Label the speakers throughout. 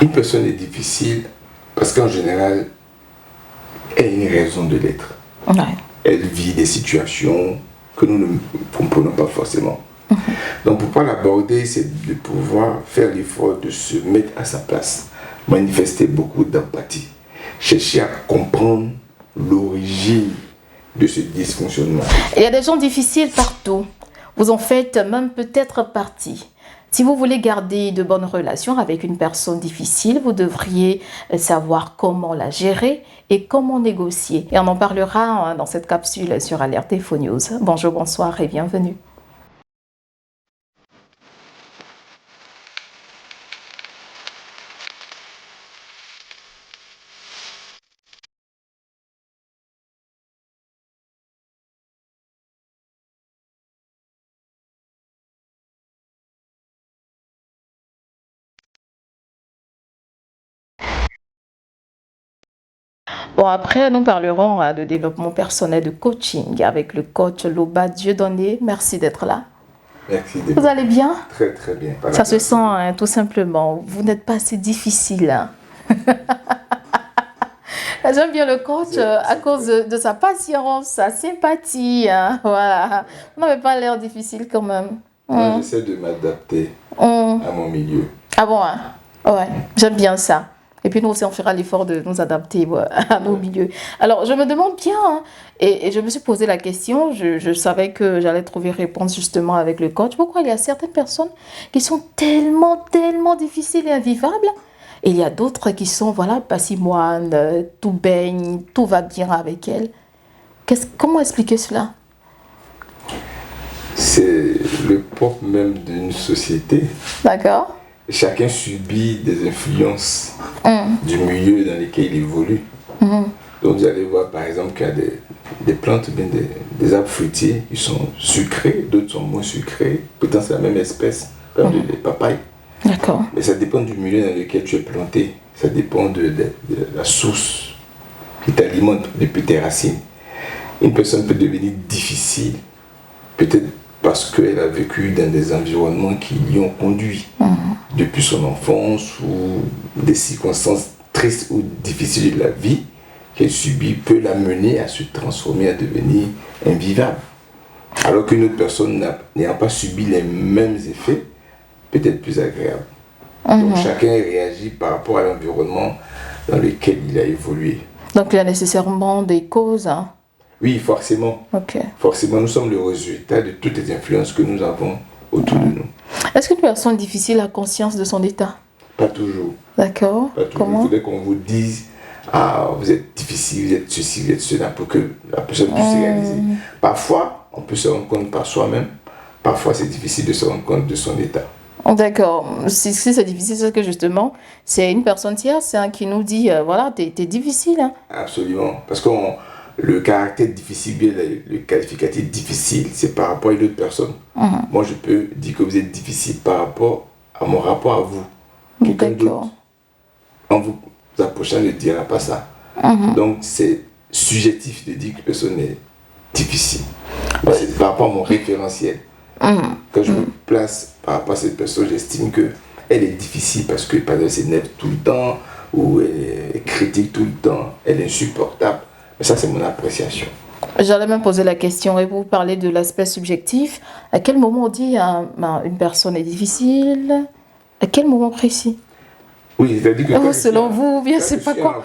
Speaker 1: Une personne est difficile parce qu'en général, elle a une raison de l'être.
Speaker 2: Ouais.
Speaker 1: Elle vit des situations que nous ne comprenons pas forcément. Donc pour pouvoir l'aborder, c'est de pouvoir faire l'effort de se mettre à sa place, manifester beaucoup d'empathie, chercher à comprendre l'origine de ce dysfonctionnement.
Speaker 2: Il y a des gens difficiles partout. Vous en faites même peut-être partie. Si vous voulez garder de bonnes relations avec une personne difficile, vous devriez savoir comment la gérer et comment négocier. Et on en parlera dans cette capsule sur Alerte Info News. Bonjour, bonsoir et bienvenue. Bon, après, nous parlerons de développement personnel, de coaching avec le coach Loba Dieudonné. Merci d'être là.
Speaker 1: Merci.
Speaker 2: Vous allez bien?
Speaker 1: Très très bien.
Speaker 2: Ça se sent tout simplement. Vous n'êtes pas assez difficile. Hein. J'aime bien le coach à cause de sa patience, sa sympathie. Hein. Voilà. Vous n'avez pas l'air difficile quand même.
Speaker 1: Moi, j'essaie de m'adapter à mon milieu.
Speaker 2: Ah bon, hein? Ouais, j'aime bien ça. Et puis nous aussi, on fera l'effort de nous adapter à nos milieux. Alors, je me demande bien, hein, et je me suis posé la question, je savais que j'allais trouver réponse justement avec le coach. Pourquoi il y a certaines personnes qui sont tellement difficiles et invivables, et il y a d'autres qui sont, voilà, passimoines, tout baigne, tout va bien avec elles. Comment expliquer cela?
Speaker 1: C'est le propre même d'une société.
Speaker 2: D'accord.
Speaker 1: Chacun subit des influences du milieu dans lequel il évolue. Donc vous allez voir par exemple qu'il y a des plantes, bien des arbres fruitiers qui sont sucrés, d'autres sont moins sucrés. Pourtant c'est la même espèce, comme les papayes.
Speaker 2: D'accord.
Speaker 1: Mais ça dépend du milieu dans lequel tu es planté. Ça dépend de la source qui t'alimente depuis tes racines. Une personne peut devenir difficile, peut-être parce qu'elle a vécu dans des environnements qui l'y ont conduit depuis son enfance ou des circonstances tristes ou difficiles de la vie qu'elle subit peut l'amener à se transformer, à devenir invivable. Alors qu'une autre personne n'ayant pas subi les mêmes effets, peut-être plus agréable. Donc chacun réagit par rapport à l'environnement dans lequel il a évolué.
Speaker 2: Donc il y a nécessairement des causes. Hein.
Speaker 1: Oui, forcément.
Speaker 2: Ok.
Speaker 1: Forcément, nous sommes le résultat de toutes les influences que nous avons autour de nous.
Speaker 2: Est-ce qu'une personne difficile a conscience de son état?
Speaker 1: Pas toujours.
Speaker 2: D'accord.
Speaker 1: Pas toujours.
Speaker 2: Comment?
Speaker 1: Il faudrait qu'on vous dise, ah, vous êtes difficile, vous êtes ceci, vous êtes cela, pour que la personne puisse se réaliser. Parfois, on peut se rendre compte par soi-même. Parfois, c'est difficile de se rendre compte de son état.
Speaker 2: D'accord. Si c'est difficile, c'est que justement, c'est une personne tierce hein, qui nous dit, voilà, t'es difficile. Hein.
Speaker 1: Absolument. Parce que le caractère difficile, bien le qualificatif difficile, c'est par rapport à une autre personne. Moi, je peux dire que vous êtes difficile par rapport à mon rapport à vous. Quelqu'un d'autre, en vous approchant, ne dira pas ça. Donc, c'est subjectif de dire que personne est difficile. C'est par rapport à mon référentiel. Quand je me place par rapport à cette personne, j'estime qu'elle est difficile parce que, par exemple, elle s'énerve tout le temps, ou elle critique tout le temps, elle est insupportable. Mais ça, c'est mon appréciation.
Speaker 2: J'allais même poser la question, et vous parlez de l'aspect subjectif. À quel moment on dit une personne est difficile? À quel moment précis?
Speaker 1: Oui, c'est-à-dire que
Speaker 2: selon vous, bien c'est pas quoi?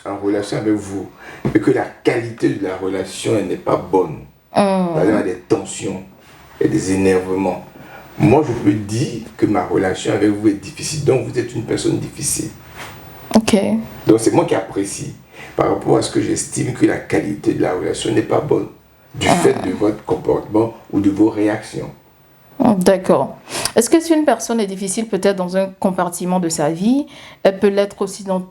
Speaker 1: En relation avec vous, et que la qualité de la relation elle n'est pas bonne. Par exemple, il y a des tensions, il y a des énervements. Moi, je peux dire que ma relation avec vous est difficile. Donc, vous êtes une personne difficile.
Speaker 2: Ok.
Speaker 1: Donc, c'est moi qui apprécie par rapport à ce que j'estime que la qualité de la relation n'est pas bonne du fait de votre comportement ou de vos réactions.
Speaker 2: D'accord. Est-ce que si une personne est difficile peut-être dans un compartiment de sa vie, elle peut l'être aussi dans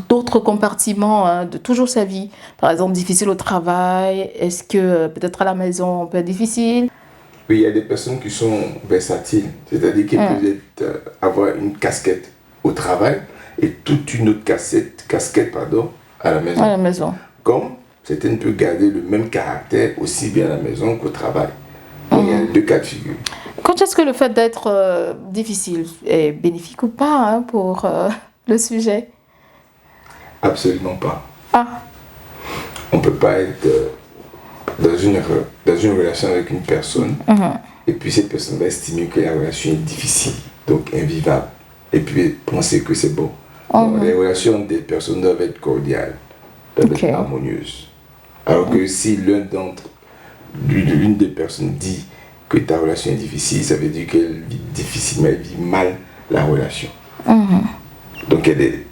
Speaker 2: d'autres compartiments hein, de toujours sa vie? Par exemple, difficile au travail, est-ce que peut-être à la maison on peut être difficile?
Speaker 1: Oui, il y a des personnes qui sont versatiles, c'est-à-dire qu'elles peuvent avoir une casquette au travail et toute une autre casquette à la maison.
Speaker 2: À la maison.
Speaker 1: Comme certaines peuvent garder le même caractère aussi bien à la maison qu'au travail. Donc, il y a deux cas de figure.
Speaker 2: Quand est-ce que le fait d'être difficile est bénéfique ou pas hein, pour le sujet?
Speaker 1: Absolument pas.
Speaker 2: Ah,
Speaker 1: On ne peut pas être dans une relation avec une personne et puis cette personne va estimer que la relation est difficile, donc invivable, et puis penser que c'est bon. Non, les relations des personnes doivent être cordiales, doivent
Speaker 2: Ok.
Speaker 1: être harmonieuses. Alors que si l'une des personnes dit que ta relation est difficile, ça veut dire qu'elle vit difficilement, elle vit mal la relation. Donc il y a des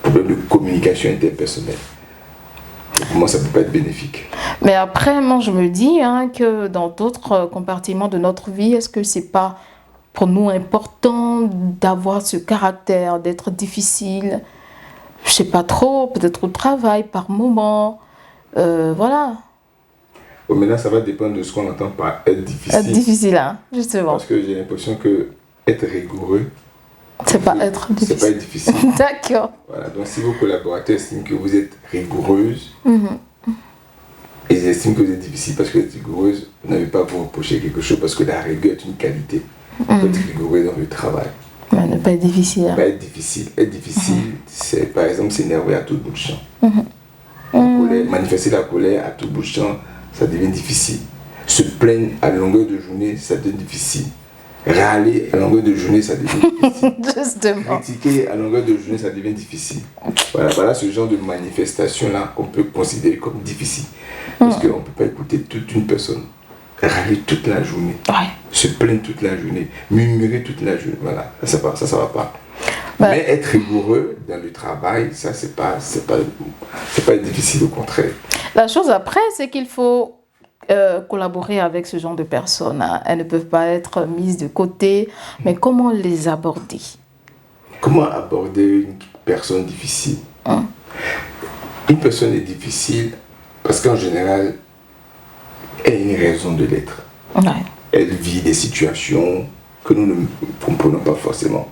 Speaker 1: problèmes de communication interpersonnelle. Pour moi, ça ne peut pas être bénéfique.
Speaker 2: mais après, moi, je me dis que dans d'autres compartiments de notre vie, est-ce que c'est pas pour nous important d'avoir ce caractère, d'être difficile? Je sais pas trop, peut-être au travail, par moment. Voilà.
Speaker 1: Bon, maintenant, ça va dépendre de ce qu'on entend par être difficile.
Speaker 2: Difficile, hein, justement.
Speaker 1: Parce que j'ai l'impression que être rigoureux,
Speaker 2: C'est pas être
Speaker 1: c'est pas
Speaker 2: difficile.
Speaker 1: être difficile.
Speaker 2: D'accord.
Speaker 1: Voilà. Donc, si vos collaborateurs estiment que vous êtes rigoureuse, et ils estiment que vous êtes difficile parce que vous êtes rigoureuse, vous n'avez pas à vous reprocher quelque chose parce que la rigueur est une qualité. Vous pouvez être rigoureux dans le travail.
Speaker 2: Mais ne pas être difficile. hein.
Speaker 1: Pas être difficile. Être difficile, c'est par exemple s'énerver à tout bout de champ. La colère, manifester la colère à tout bout de champ, ça devient difficile. Se plaindre à longueur de journée, ça devient difficile. Râler à longueur de journée, ça devient difficile.
Speaker 2: Justement.
Speaker 1: Critiquer à longueur de journée, ça devient difficile. Voilà ce genre de manifestation-là qu'on peut considérer comme difficile. Parce qu'on ne peut pas écouter toute une personne râler toute la journée,
Speaker 2: Ouais.
Speaker 1: se plaindre toute la journée, murmurer toute la journée. Voilà, ça va pas.
Speaker 2: Bah.
Speaker 1: Mais être rigoureux dans le travail, ça, c'est pas difficile, au contraire.
Speaker 2: La chose après, c'est qu'il faut collaborer avec ce genre de personnes. hein. Elles ne peuvent pas être mises de côté, mais comment les aborder?
Speaker 1: Comment aborder une personne difficile? Une personne est difficile parce qu'en général, elle a une raison de l'être.
Speaker 2: Ouais.
Speaker 1: Elle vit des situations que nous ne comprenons pas forcément.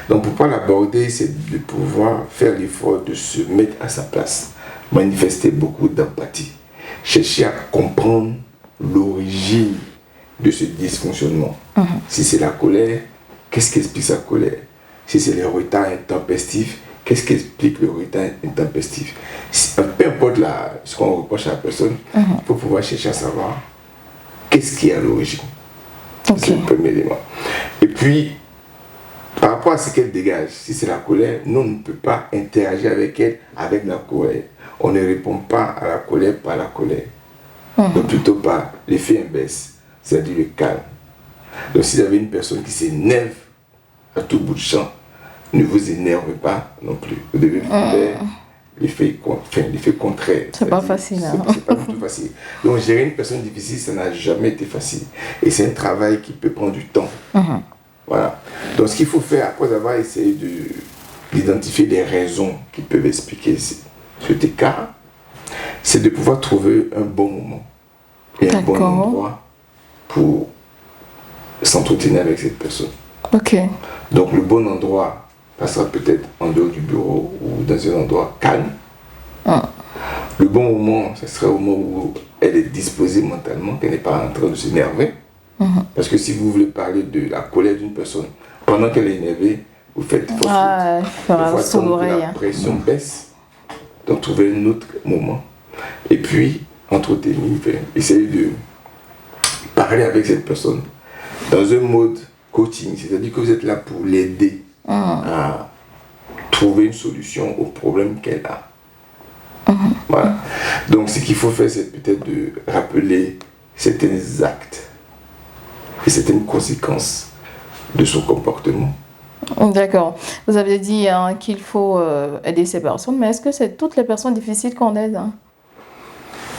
Speaker 1: Donc pour pouvoir l'aborder, c'est de pouvoir faire l'effort de se mettre à sa place, manifester beaucoup d'empathie, chercher à comprendre l'origine de ce dysfonctionnement. Si c'est la colère, qu'est-ce qui explique sa colère? Si c'est les retards intempestifs, qu'est-ce qui explique le retard intempestif? Peu importe ce qu'on reproche à la personne, il faut pouvoir chercher à savoir qu'est-ce qui est à l'origine.
Speaker 2: Ok.
Speaker 1: C'est le premier élément. Et puis, par rapport à ce qu'elle dégage, si c'est la colère, nous, on ne peut pas interagir avec elle avec la colère. On ne répond pas à la colère par la colère. Donc plutôt par l'effet inverse, c'est-à-dire le calme. Donc si vous avez une personne qui s'énerve à tout bout de champ, ne vous énervez pas non plus. Vous devez faire l'effet contraire.
Speaker 2: C'est pas facile. hein.
Speaker 1: C'est pas du tout facile. Donc gérer une personne difficile, ça n'a jamais été facile. Et c'est un travail qui peut prendre du temps. Voilà. Donc ce qu'il faut faire, après avoir essayé d'identifier les raisons qui peuvent expliquer cet écart, c'est de pouvoir trouver un bon moment et un bon
Speaker 2: D'accord.
Speaker 1: endroit pour s'entretenir avec cette personne.
Speaker 2: Ok.
Speaker 1: Donc le bon endroit passera peut-être en dehors du bureau ou dans un endroit calme. Le bon moment, ce serait au moment où elle est disposée mentalement, qu'elle n'est pas en train de s'énerver. Parce que si vous voulez parler de la colère d'une personne pendant qu'elle est énervée, vous faites fausse route.
Speaker 2: Ah, il
Speaker 1: Il
Speaker 2: fera
Speaker 1: faut
Speaker 2: sous
Speaker 1: attendre que
Speaker 2: l'oreille.
Speaker 1: la pression baisse. Donc trouver un autre moment. Et puis, entretenir, essayer de parler avec cette personne dans un mode coaching. C'est-à-dire que vous êtes là pour l'aider à trouver une solution au problème qu'elle a. Voilà. Donc ce qu'il faut faire, c'est peut-être de rappeler certains actes et certaines conséquences de son comportement.
Speaker 2: D'accord. Vous avez dit qu'il faut aider ces personnes, mais est-ce que c'est toutes les personnes difficiles qu'on aide? hein?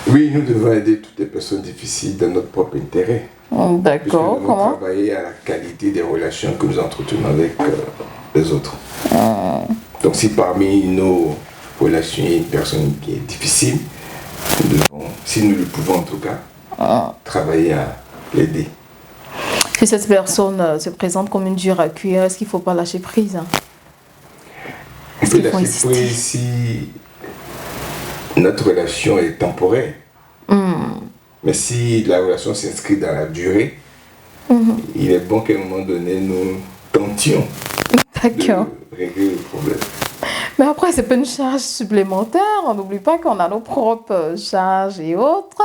Speaker 1: Oui, nous devons aider toutes les personnes difficiles dans notre propre intérêt. Puisque
Speaker 2: D'accord.
Speaker 1: nous devons
Speaker 2: Comment?
Speaker 1: travailler à la qualité des relations que nous entretenons avec les autres. Donc si parmi nos relations il y a une personne qui est difficile, nous devons, si nous le pouvons en tout cas, travailler à l'aider.
Speaker 2: Si cette personne se présente comme une dure à cuire, est-ce qu'il ne faut pas lâcher prise? hein?
Speaker 1: On
Speaker 2: Est-ce
Speaker 1: peut
Speaker 2: qu'il faut
Speaker 1: lâcher
Speaker 2: insister?
Speaker 1: prise si notre relation est temporaire. Mais si la relation s'inscrit dans la durée, il est bon qu'à un moment donné, nous tentions
Speaker 2: D'accord.
Speaker 1: de régler le problème.
Speaker 2: Mais après, c'est pas une charge supplémentaire. On n'oublie pas qu'on a nos propres charges et autres.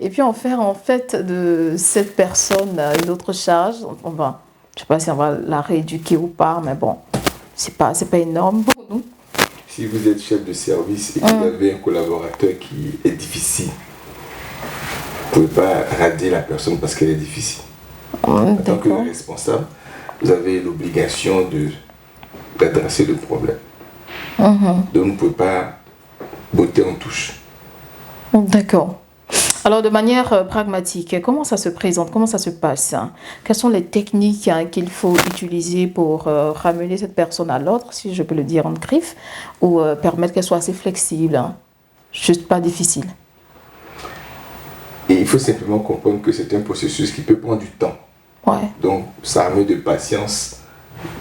Speaker 2: Et puis, on fait en fait de cette personne une autre charge. On va, je sais pas si on va la rééduquer ou pas, mais bon, c'est pas énorme pour nous.
Speaker 1: Si vous êtes chef de service et que vous avez un collaborateur qui est difficile, vous ne pouvez pas radier la personne parce qu'elle est difficile. En tant que responsable, vous avez l'obligation d'adresser le problème. Donc, vous ne pouvez pas botter en touche.
Speaker 2: D'accord. Alors, de manière pragmatique, comment ça se présente? Comment ça se passe? Quelles sont les techniques qu'il faut utiliser pour ramener cette personne à l'ordre, si je peux le dire en griffe, ou permettre qu'elle soit assez flexible, juste pas difficile?
Speaker 1: Et il faut simplement comprendre que c'est un processus qui peut prendre du temps.
Speaker 2: Ouais.
Speaker 1: Donc, ça remet de patience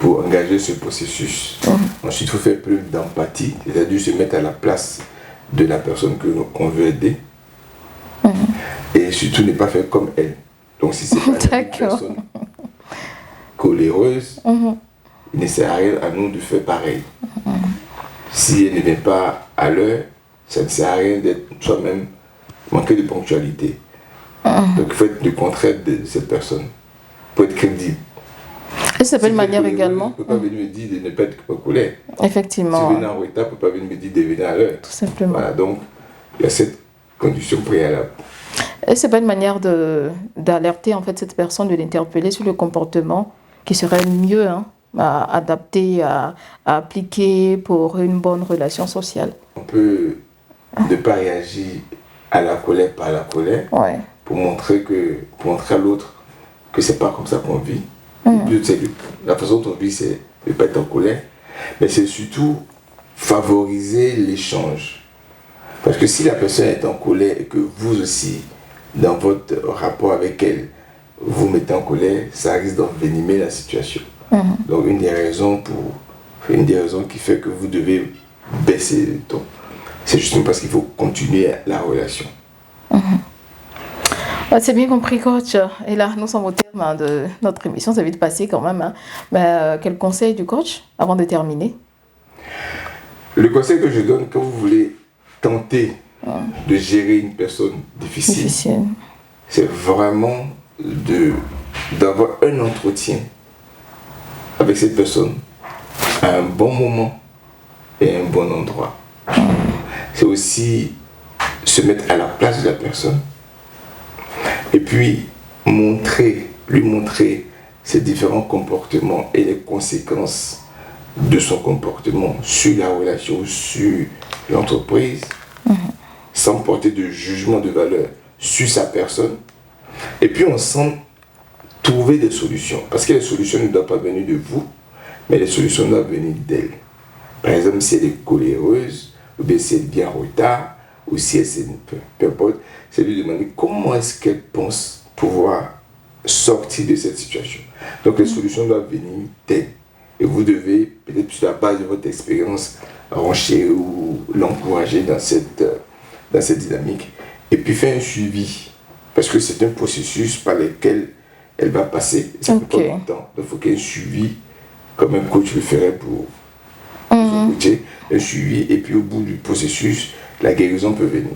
Speaker 1: pour engager ce processus. Ensuite, il faut faire preuve d'empathie, c'est-à-dire se mettre à la place de la personne qu'on veut aider. Et surtout, ne pas faire comme elle. Donc, si c'est pas une personne coléreuse, il ne sert à rien à nous de faire pareil. Si elle ne vient pas à l'heure, ça ne sert à rien d'être soi-même manquer de ponctualité. Donc, il faut être le contraire de cette personne pour être crédible.
Speaker 2: Et ça peut une manière également.
Speaker 1: Tu ne peux pas venir me dire de ne pas être en colère.
Speaker 2: Effectivement.
Speaker 1: Si vous venez en retard, tu ne peux pas venir me dire de venir à l'heure.
Speaker 2: Tout simplement.
Speaker 1: Voilà, donc il y a cette condition préalable.
Speaker 2: Et c'est pas une manière d'alerter en fait cette personne, de l'interpeller sur le comportement qui serait mieux à adapter, à appliquer pour une bonne relation sociale.
Speaker 1: On peut ne pas réagir à la colère par la colère pour montrer à l'autre que c'est pas comme ça qu'on vit. La façon dont on vit, c'est de ne pas être en colère, mais c'est surtout favoriser l'échange. Parce que si la personne est en colère et que vous aussi, dans votre rapport avec elle, vous mettez en colère, ça risque d'envenimer la situation. Donc une des raisons qui fait que vous devez baisser le ton, c'est justement parce qu'il faut continuer la relation.
Speaker 2: C'est bien compris, coach. Et là, nous sommes au terme de notre émission. Ça va vite passer quand même. Mais, quel conseil du coach avant de terminer?
Speaker 1: Le conseil que je donne quand vous voulez tenter de gérer une personne difficile. C'est vraiment d'avoir un entretien avec cette personne à un bon moment et à un bon endroit. C'est aussi se mettre à la place de la personne et puis lui montrer ses différents comportements et les conséquences de son comportement sur la relation, sur l'entreprise, sans porter de jugement de valeur sur sa personne. Et puis ensemble, trouver des solutions. Parce que les solutions ne doivent pas venir de vous, mais les solutions doivent venir d'elle. Par exemple, si elle est coléreuse, ou bien si elle vient en retard, ou si elle s'est... Peu importe, c'est lui demander comment est-ce qu'elle pense pouvoir sortir de cette situation. Donc les solutions doivent venir d'elle. Et vous devez, peut-être sur la base de votre expérience, renchérir ou l'encourager dans cette dynamique. Et puis faire un suivi. Parce que c'est un processus par lequel elle va passer. Ça peut prendre du temps. Donc il faut qu'il y ait un suivi, comme un coach le ferait pour son coacher. Un suivi. Et puis au bout du processus, la guérison peut venir.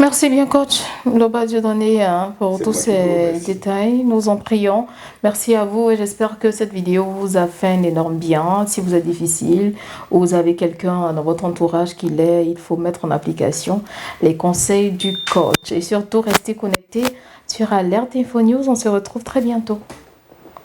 Speaker 2: Merci bien, coach Loba Dieudonné, pour tous ces détails. Nous en prions. Merci à vous et j'espère que cette vidéo vous a fait un énorme bien. Si vous êtes difficile ou vous avez quelqu'un dans votre entourage qui l'est, il faut mettre en application les conseils du coach. Et surtout, restez connectés sur Alert Info News. On se retrouve très bientôt.